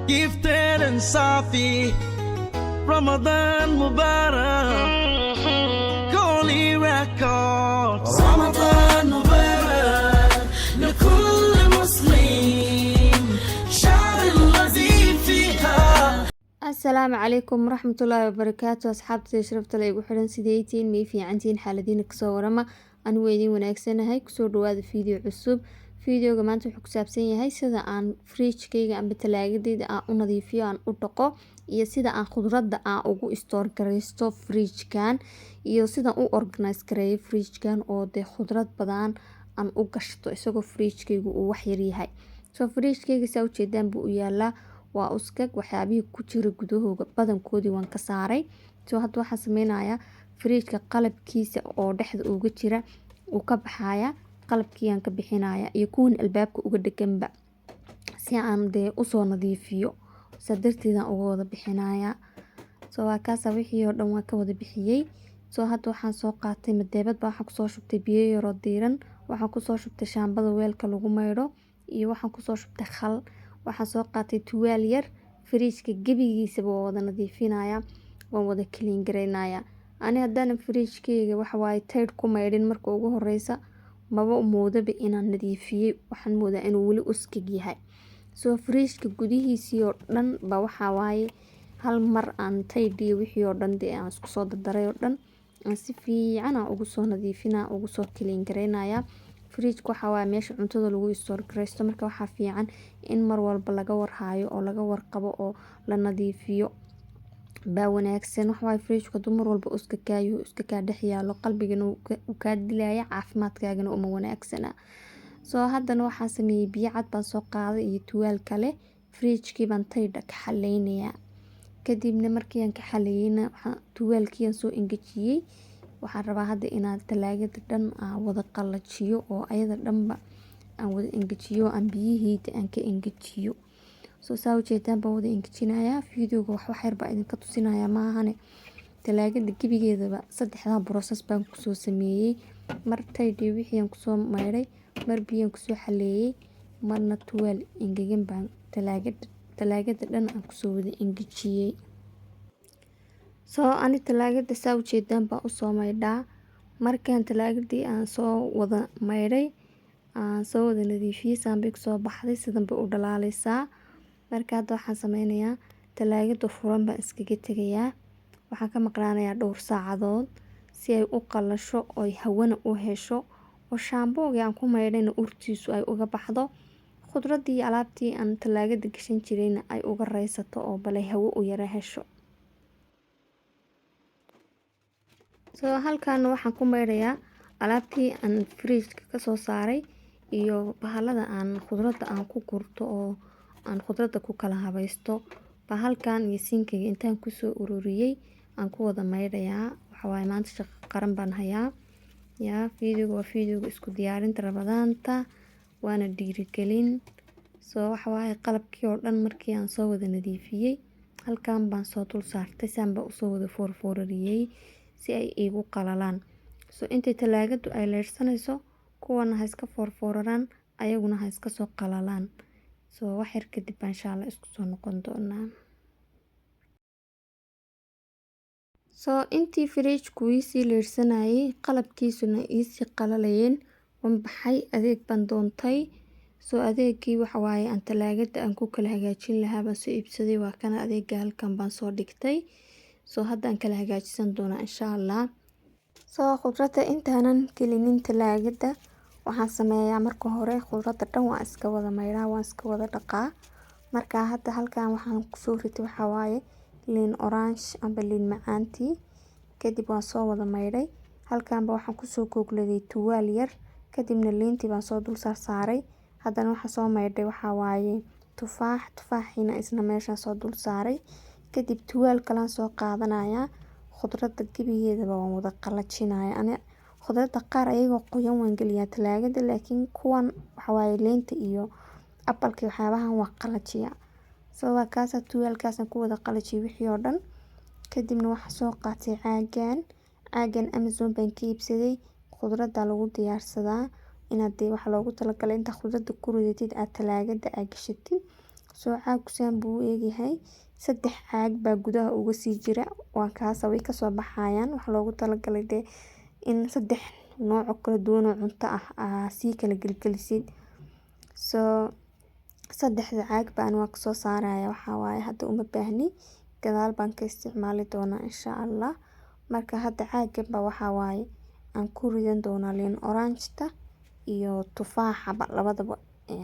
gifted and Safi. Ramadan Mubarak, Holy Records. Ramadan Mubarak, لكل مسلم شعر الذي فيها. السلام عليكم ورحمة الله وبركاته. أصحابتي شرفت لي وحرن سيديتين مي عنتين حالدين كسورما أنا ويدين وناكسنا هاي كسور رواد فيديو عصب فيديو كمان تحكي سابسين هاي سيدا عن فريش كيغا عن بتلاقي عن نظيفية عن أطقو iyo sida aan khudradda aan ugu store gareysto fridge-kan iyo sida u organize gareeyo fridge-kan oo de khudrad badan aan u gashto isagoo fridge-kaygu uu wax yar yahay. So fridge-kayga saa u jeedaan buu u yaalaa waa uskag waxyaabihii ku jira gudahooga badankoodii waan ka saaray. So hadda waxaan sameynayaa fridge-ka qalabkiisa oo dhexda uga jira uu ka baxaya qalabkiyaan ka bixinaya iyo kuwan albaabka uga dhaganba si aan dee usoo nadiifiyo sadarteedan uga wada bixinaya. So waa kaasa wixii oo dhan waan ka wada bixiyay. So hadda waxaan soo qaatay madeebad baa waxaan kusoo shubtay biyo yar oo diiran, waxaan kusoo shubtay shaambada weelka lagu maydho iyo waxaan kusoo shubtay khal. Waxaan soo qaatay tuwaal yar fridge-ka gebigiisaba waa wada nadiifinaya waan wada clean gareynaya. Ani haddana fridge-kayga waxa waaye tayd ku maydhin marka ugu horeysa maba moodaba inaan nadiifiyay, waxaan moodaa inuu weli uskag yahay. So fridge-ka gudihiisii oo dhan ba waxa waaye hal mar aan taydhiyo wixii oo dhan aan isku soo dardaray oo dhan aan si fiican aan ugu soo nadiifinaa ugu soo clean gareynaya. Fridge-ka waxa waaye meesha cuntada lagu store gareysto marka waxa fiican in mar walba laga warhayo oo laga warqabo oo la nadiifiyo baa wanaagsan. Waxa waaye fridge-ka dumar walba iska kaayo iska ka dhex yaalo qalbigana uu ka dilaya caafimaadkaagana uma wanaagsana. So haddana waxaan sameeyay biyo cad baan soo qaaday iyo tuwaal kale fridge-kii baan taydha ka xaleynayaa. Kadibna markii aan ka xaleeyayna waxaan tuwaalkii soo engejiyay. Waxaan rabaa hadda inaan talaagada dhan aan wada qalajiyo oo ayada dhanba aan wada engejiyo aan biyihiida aan ka engejiyo. So saa u jeedaan baan wada engejinayaa. Videoga wax yar baa idinka tusinayaa maahane talaagada gebigeedaba saddexda process baan ku soo sameeyay. Mar taydhi wixii aan ku soo maydhay, mar biyo ku soo xaleeyay, marna tuwaal engegan baan talaagada dhan aan ku soo wada engejiyay. So ani talaagada saa u jeedaan baan u soo maydhaa. Markaan talaagadii aan soo wada maydhay aan soo wada nadiifiyay saambay ku soo baxday sidan bay u dhalaalaysaa. Marka hadda waxaan sameynayaa talaagada furan baan iskaga tegayaa. Waxaan ka maqnaanayaa dhowr saacadood si ay u qalasho oo hawana u hesho oo shaambooga aan ku maydhayna urtiisu ay uga baxdo. Khudradii iyo alaabtii aan talaagada gashan jirayna ay uga reysato oo balay hawo u yara hesho. So halkaan waxaan ku maydhayaa alaabtii aan fridge-ka ka soo saaray iyo bahalada aan khudradda aan ku gurto oo aan khudradda ku kala habaysto. Bahalkaan iyo sinkiga intaan ku soo ururiyay aan ku wada maydhayaa. Waxa waaye maanta shaqo qaran baan hayaa. Videoga waa videoga isku diyaarinta Ramadaanta waana dhiirigelin. So waxa waaye qalabkii oo dhan markii aan soo wada nadiifiyay halkaan baan soo dul saartay saan baan u soo wada foorfoorariyay si ay igu qalalaan. So intay talaagadu ay leersanayso kuwana ha iska foorfooraraan ayaguna ha iska soo qalalaan. So wax yar kadib insha Allah isku soo noqon doonaa. So intii fridge-ku ii leersanayay qalabkiisuna ii qalalayeen waan baxay adeeg baan doontay. So adeegii waxa waaye aan talaagada aan ku kala hagaajin lahaa baan soo iibsaday waa kana adeega halkan baan soo dhigtay. So hadda aan kala hagaajisan doonaa insha Allah. So khudradda intaanan gelinin talaagada waxaan sameeyaa marka hore khudradda dhan waan iska wada maydhaa waan iska wada dhaqaa. Marka hadda halkaan waxaan ku soo ritay waxa waaye liin orange amba liin macaantii. Kadib waan soo wada maydhay. Halkaan waxaan ku soo googladay tuwaal yar. Kadibna liintii baan soo dul saaray. Haddana waxaan soo maydhay waxa waaye tufaaxina isna meesha soo dul saaray. Kadib tuwaal kale soo qaadanayaa. Khudradda gebigeedaba waan wada qalajinayaa. Ani khudradda qaar ayagoo qoyan waan geliyaa talaagada laakiin kuwan waxa waaye liinta iyo apple-ka waxyaabahan waan qalajiyaa. So waa kaasa tuwaalkaas aan ku wada qalajiyay wixii oo dhan. Kadibna waxaan soo qaatay caagan Amazon baan ka iibsaday. Khudradda lagu diyaarsadaa inaad waxa loogu talagalay inta khudradda ku ridatid aad talaagada aad gashatid soo caagku saan buu u egyahay 3 caag baa gudaha uga sii jira waa kaasa way kasoo baxayaan waxa loogu talagalay dee in 3 nooc oo kala duwan oo cunto ah sii kala gelgelisid soo 3 caag baan waa kasoo saaraya waxaa waaye hadda uma baahni gadaal baan ka isticmaali doonaa insha Allah marka hadda caagan baa waxaa waaye aan ku ridan doonaa liin orange-ta iyo tufaaxa labadaba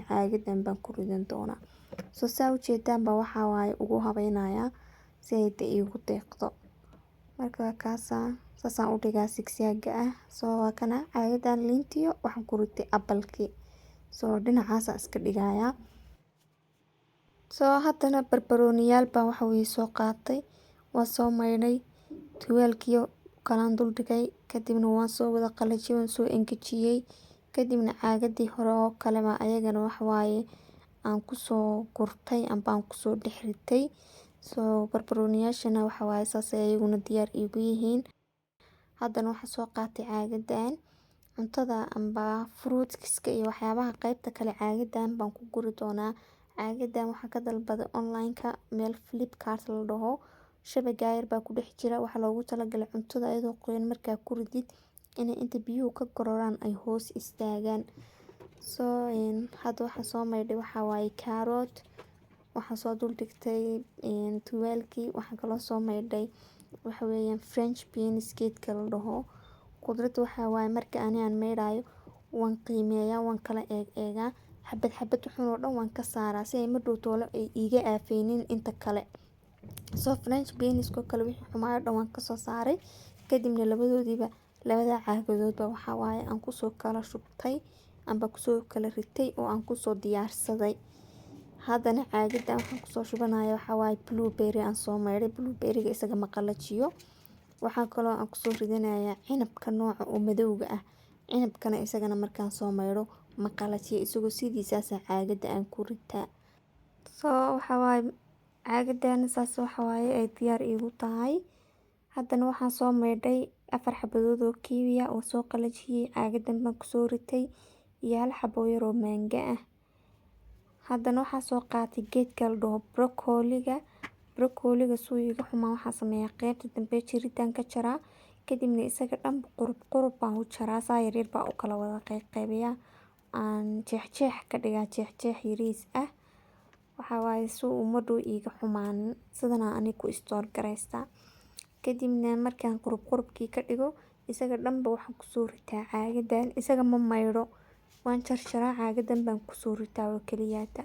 caagadan baan ku ridan doonaa soo saa ujeedaan baa waxaa waaye ugu habaynayaa si ay igu deeqdo marka kaasa saasaan u dhigaa sigsaaga ah soo waa kana caagadan liintiyo waxaan ku ritay apple-kii soo dhinacaasa iska dhigayaa soo haddana barbarooniyaal baan waxa way soo qaatay waa soo maydhay tuwaalkiyo kalaan dul dhigay kadibna waan soo wada qalajiyay waan soo engejiyay kadibna caagadii hore oo kale baa ayagana wax waaye aan kusoo gurtay amba aan kusoo dhex ritay soo barbarooniyaashana waxa waaye saas ay ayaguna diyaar iigu yihiin haddana waxaan soo qaatay caagadan cuntada amba fruitska iyo waxyaabaha qaybta kale caagadan baan ku guri doonaa caagadan waxaa ka dalbaday online-ka meel Flipkart la dhaho shabaga yar baa ku dhex jira waxaa loogu talagalay cuntada iyadoo qoyan markaa ku ridid inay inta biyuhu ka gororaan ay hoos istaagaan soo hadda waxaan soo maydhay waxaa waaye carrot waxaan soo dul dhigtay tuwaalkii waxaan kaloo soo maydhay waxa weeyaan French beans geedka la dhaho khudradda waxaa waaye marka aan maydhayo waan qiimeeyaa waan kala eegaa xabad wuxuu oo dhan waan ka saaraa si ay ma dhow toole ay iiga aafeynin inta kale soo French beans ko kale wixii xumaa dhan waan ka soo saaray kadibna labada caagadoodba waxaa waaye aan kusoo kala shubtay amba kusoo kala ritay oo aan kusoo diyaarsaday haddana caagadan waxaan kusoo shubanayaa waxaa waaye blueberry aan soo maydhay blueberry-ga isaga ma qalajiyo waxaan kaloo aan kusoo ridanayaa cinabka nooca oo madowga ah cinabkana isagana markaan soo maydho ma qalajiyo isagoo sidiisaas caagada aan ku ritaa soo waxaa waaye caagadan saas waxaa waaye ay diyaar iigu tahay haddana waxaan soo maydhay 4 xabadood oo kiwi ah oo soo qalajiyay caagadan baan kusoo ritay iyo 1 xabo yar oo manga ah haddana waxaan soo qaatay geedka la dhaho broccoli-ga suu iga xumaa waxaan sameeyaa qaybta dambe jiritaan ka jaraa kadibna isaga dhan qurub baan u jaraa saa yaryar baa u kala wada qaybiyaa aan jeex ka dhigaa jeex yariis ah waxaa waaye suu uma dhow iga xumaanin sidana ani ku store garaystaa kadibna markaan qurubkii ka dhigo isaga dhanba waxaan kusoo ritaa caagadan isaga ma maydho waan jarjaraa caagadan baan kusoo ritaa oo kaliyaata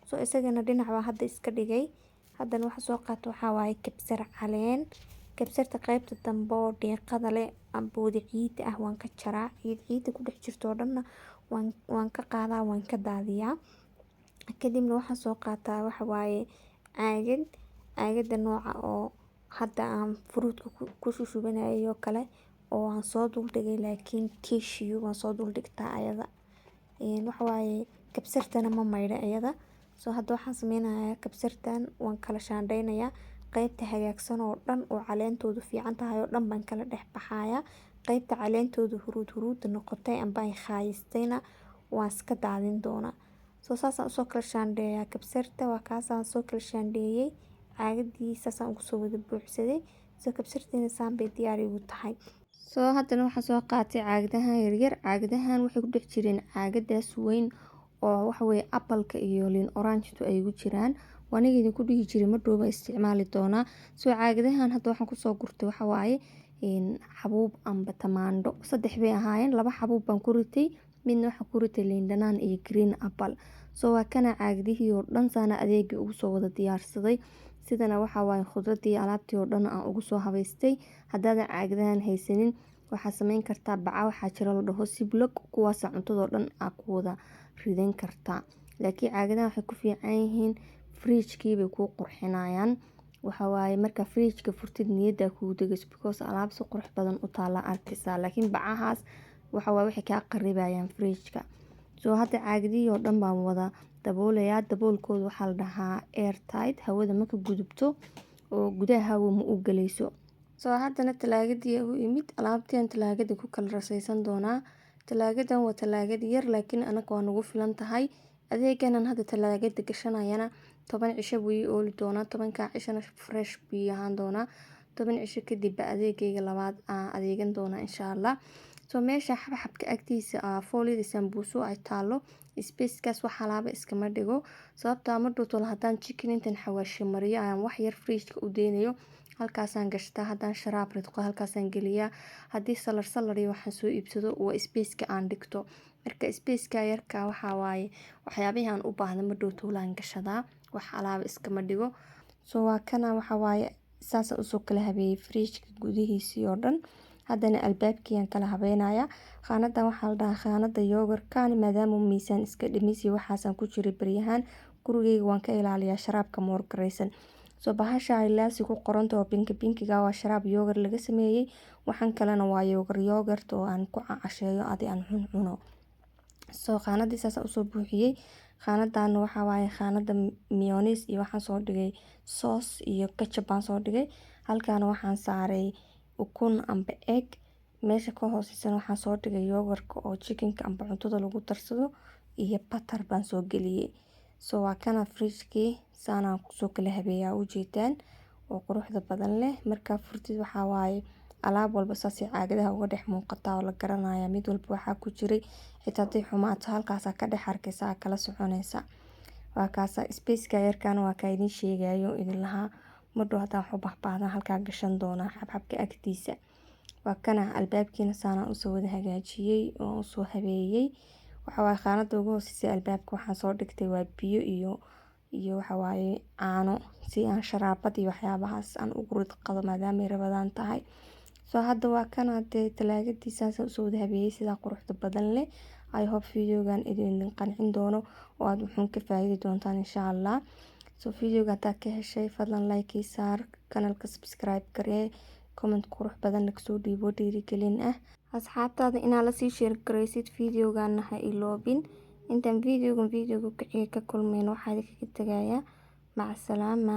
soo isagana dhinac baa hadda iska dhigay haddana waxaan soo qaato waxaa waaye kabsar caleen kabsarta qaybta dambe oo deeqada leh ambooda ciidda ah waan ka jaraa ciidda ku dhex jirto oo dhanna waan ka qaadaa waan ka daadiyaa kadibna waxaan soo qaataa waxa waaye caagada nooca oo hadda aan fruitka ku shushubanayo oo kale oo aan soo dul dhigay laakiin tissue waan soo dul dhigtaa ayada waxa waaye kabsartana ma maydho ayada soo hadda waxaan sameynayaa kabsartan waan kala shaandhaynayaa qaybta hagaagsan oo dhan oo caleentoodu fiican tahay oo dhan baan kala dhex baxayaa qaybta caleentoodu huruud noqotay amba ay khaayistayna waan iska daadin doonaa soo saasaan usoo kala shaandheeyaa kabsarta waa kaasaan soo kala shaandheeyay caagadii saasaan ugu soo wada buuxsaday soo kabsartiina saan bay diyaar igu tahay soo haddana waxaan soo qaatay caagadahan yaryar caagadahan waxay ku dhex jireen caagadaas weyn oo waxa weeye apple-ka iyo liin orange-tu ay ugu jiraan waaniga idinku dhihi jiray ma dhooba isticmaali doonaa soo caagadahan hadda waxaan kusoo gurtay waxa waaye xabuub amba tamaandho 3 bay ahaayeen 2 xabuub baan ku ritay midna waxaan ku ritay liin dhanaan iyo green apple soo waa kana caagadihii oo dhan saana adeegii ugu soo wada diyaarsaday sidana waxaa waaye khudradii alaabtii oo dhan aan ugu soo habaystay haddaadan caagadahan haysanin waxaa sameyn kartaa baca waxaa jira la dhaho Ziploc kuwaasa cuntadoo dhan aa ku wada ridan kartaa laakiin caagadahan waxay ku fiican yihiin fridge-kii bay kuu qurxinayaan waxa waaye marka fridge-ka furtid niyadda kugu degayso because alaab si qurux badan u taala arkaysaa laakiin bacahaas waxa waaye waxay kaa qaribayaan fridge-ka soo hadda caagadihii oo dhan baan wada daboolayaa daboolkooda waxaa la dhahaa airtight hawada marka gudubto oo gudaha hawo ma u galayso soo haddana talaagadii u imid alaabtii talaagada ku kala rasaysan doonaa talaagadan waa talaagad yar laakiin anaga waa nagu filan tahay adeeganan hadda talaagada gashanayana 10 cisho buu ii ooli doonaa. 10 cishana fresh buu ahaan doonaa. 10 cisho kadib adeegayga labaad aan adeegan doonaa insha Allah. meesha xabxabka agtiisa fooliyada sambuuso ay taalo spacekaas wax alaaba iskama dhigo, sababtoo ah markuu tolo haddaan chicken intan xawaashi mariyo ayaan wax yar fridge-ka u deynayo, halkaasaan gashtaa. haddaan sharaab ridqo halkaasaan geliyaa. haddii salar iyo waxaan soo iibsado waa spaceka aan dhigto. marka spaceka yarka waxaa waaye waxyaabihii aan u baahdo markuu tolaan gashadaa, wax alaaba iskama dhigo. waa kana waxaa waaye saasaan usoo kala habeeyey fridge-ka gudihiisii oo dhan. haddana albaabkiyaan kala habeynayaa. qaanadan waxaa la dhahaa qaanada yogurtkan, maadaama miisaan iska dhimis iyo waxaasaan ku jiray baryahaan gurigeyga waan ka ilaaliyaa sharaabka moorgareysan. bahasha ay laasi ku qoranta oo pinkiga waa sharaab yogurt laga sameeyey. waxaan kalena waa yogurt oo aan ku casheeyo adi aan cuno. qaanadii saasaan usoo buuxiyey. qaanadan waxaa waaye qaanada mayonnaise iyo waxaan soo dhigay sauce iyo ketchup baan soo dhigay. halkaana waxaan saaray ukun amba egg. meesha ka hooseysan waxaan soo dhigay yogurtka oo chickenka amba cuntada lagu darsado iyo butter baan soo geliyey. waa kana fridge-kii saanaan kusoo kala habeeyaa ujeedaan oo quruxda badan leh. markaa furtid waxaa waaye alaab walba saasay caagadaha uga dhex muuqataa oo la garanaya mid walba waxaa ku jiray. xitaa haday xumaato halkaasaa ka dhex arkaysa kala soconaysa. waa kaasa spaceka yarkaana waa kaa idin sheegayo idin lahaa madhow haddaan wax u bahbaahdan halkaa gashan doonaa xabxabka agtiisa. waa kana albaabkiina saanaan usoo wada hagaajiyey oo usoo habeeyey. waxaa waaye qaanada ugu hooseysay albaabka waxaan soo dhigtay waa biyo iyo waxaa waaye caano si aan sharaabad iyo waxyaabahaas aan ugu ridqado maadaama ay rabadaan tahay. hadda waa kana dee talaagadii saasaan usoo wada habeeyey sidaa quruxda badan leh. I hope videogan idin qancin doono oo aad wuxuun ka faa'iidi doontaan insha Allah. videoga hadaa ka heshay fadlan like ii saar, kanalka subscribe garee, comment qurux badan kasoo dhiibo dhiirigelin ah. asxaabtaada inaa lasii share gareysid videogana ha iloobin. intaan videoga kaciga ka kulmeyno waxaa idinkaga tagayaa mac salaama.